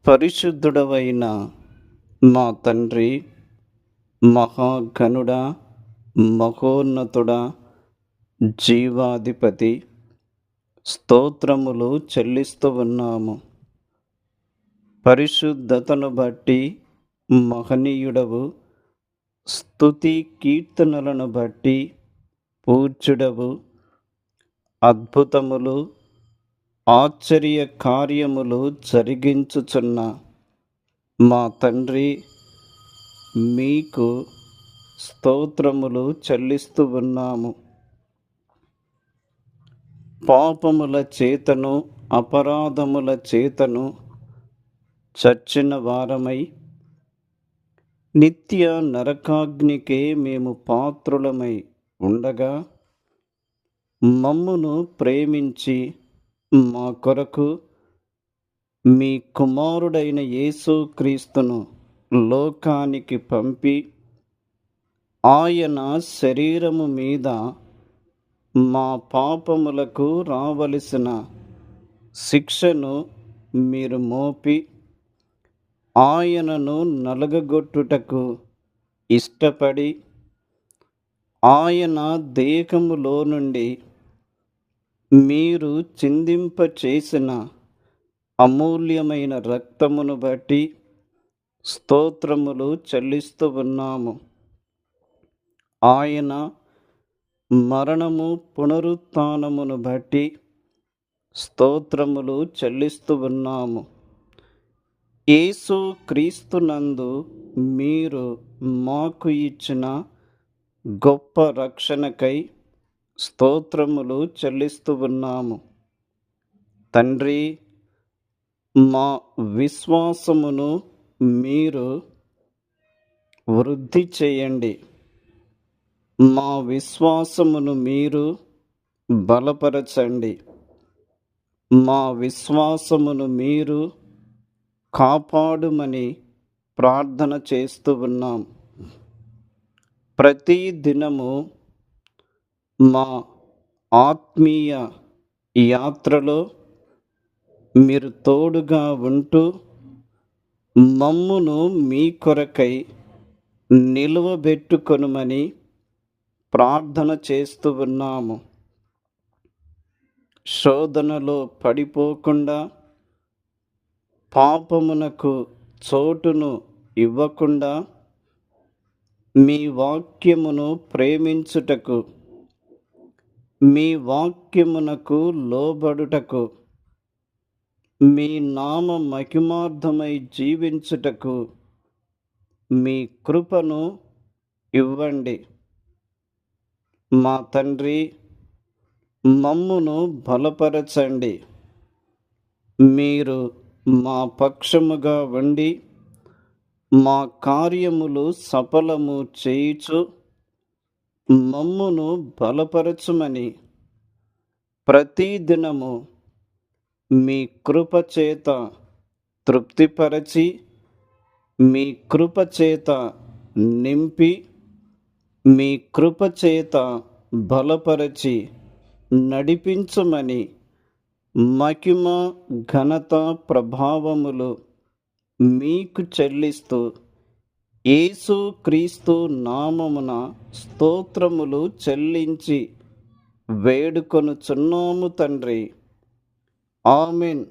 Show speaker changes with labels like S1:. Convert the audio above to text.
S1: పరిశుద్ధుడవైన మా తండ్రి, మహాఘనుడా, మహోన్నతుడా, జీవాధిపతి, స్తోత్రములు చెల్లిస్తూ ఉన్నాము. పరిశుద్ధతను బట్టి మహనీయుడవు, స్తుతి కీర్తనలను బట్టి పూజ్యుడవు, అద్భుతములు ఆశ్చర్య కార్యములు జరిగించుచున్న మా తండ్రి, మీకు స్తోత్రములు చెల్లిస్తూ ఉన్నాము. పాపముల చేతను అపరాధముల చేతను చచ్చిన వారమై నిత్య నరకాగ్నికే మేము పాత్రులమై ఉండగా, మమ్మును ప్రేమించి మా కొరకు మీ కుమారుడైన యేసుక్రీస్తును లోకానికి పంపి, ఆయన శరీరము మీద మా పాపములకు రావలసిన శిక్షను మీరు మోపి, ఆయనను నలగగొట్టుటకు ఇష్టపడి, ఆయన దేహములో నుండి మీరు చిందింపచేసిన అమూల్యమైన రక్తమును బట్టి స్తోత్రములు చెల్లిస్తూ ఉన్నాము. ఆయన మరణము పునరుత్థానమును బట్టి స్తోత్రములు చెల్లిస్తూ ఉన్నాము. యేసు క్రీస్తునందు మీరు మాకు ఇచ్చిన గొప్ప రక్షణకై స్తోత్రములు చెల్లిస్తూ ఉన్నాము. తండ్రి, మా విశ్వాసమును మీరు వృద్ధి చేయండి. మా విశ్వాసమును మీరు బలపరచండి. మా విశ్వాసమును మీరు కాపాడుమని ప్రార్థన చేస్తూ ఉన్నాం. ప్రతి దినము మా ఆత్మీయ యాత్రలో మీరు తోడుగా ఉంటూ మమ్మును మీ కొరకై నిలువబెట్టుకొనుమని ప్రార్థన చేస్తూ ఉన్నాము. శోధనలో పడిపోకుండా, పాపమునకు చోటును ఇవ్వకుండా, మీ వాక్యమును ప్రేమించుటకు, మీ వాక్యమునకు లోబడుటకు, మీ నామ మహిమార్థమై జీవించుటకు మీ కృపను ఇవ్వండి. మా తండ్రి, మమ్మును బలపరచండి. మీరు మా పక్షముగా ఉండి మా కార్యములు సఫలము చేయుచు మమ్మును బలపరచుమని ప్రతిదినము మీ కృపచేత తృప్తిపరచి, మీ కృపచేత నింపి, మీ కృపచేత బలపరచి నడిపించుమని మహిమ ఘనత ప్రభావములు మీకు చెల్లిస్తూ యేసు క్రీస్తు నామమున స్తోత్రములు చెల్లించి వేడుకొనుచున్నాము తండ్రి. ఆమేన్.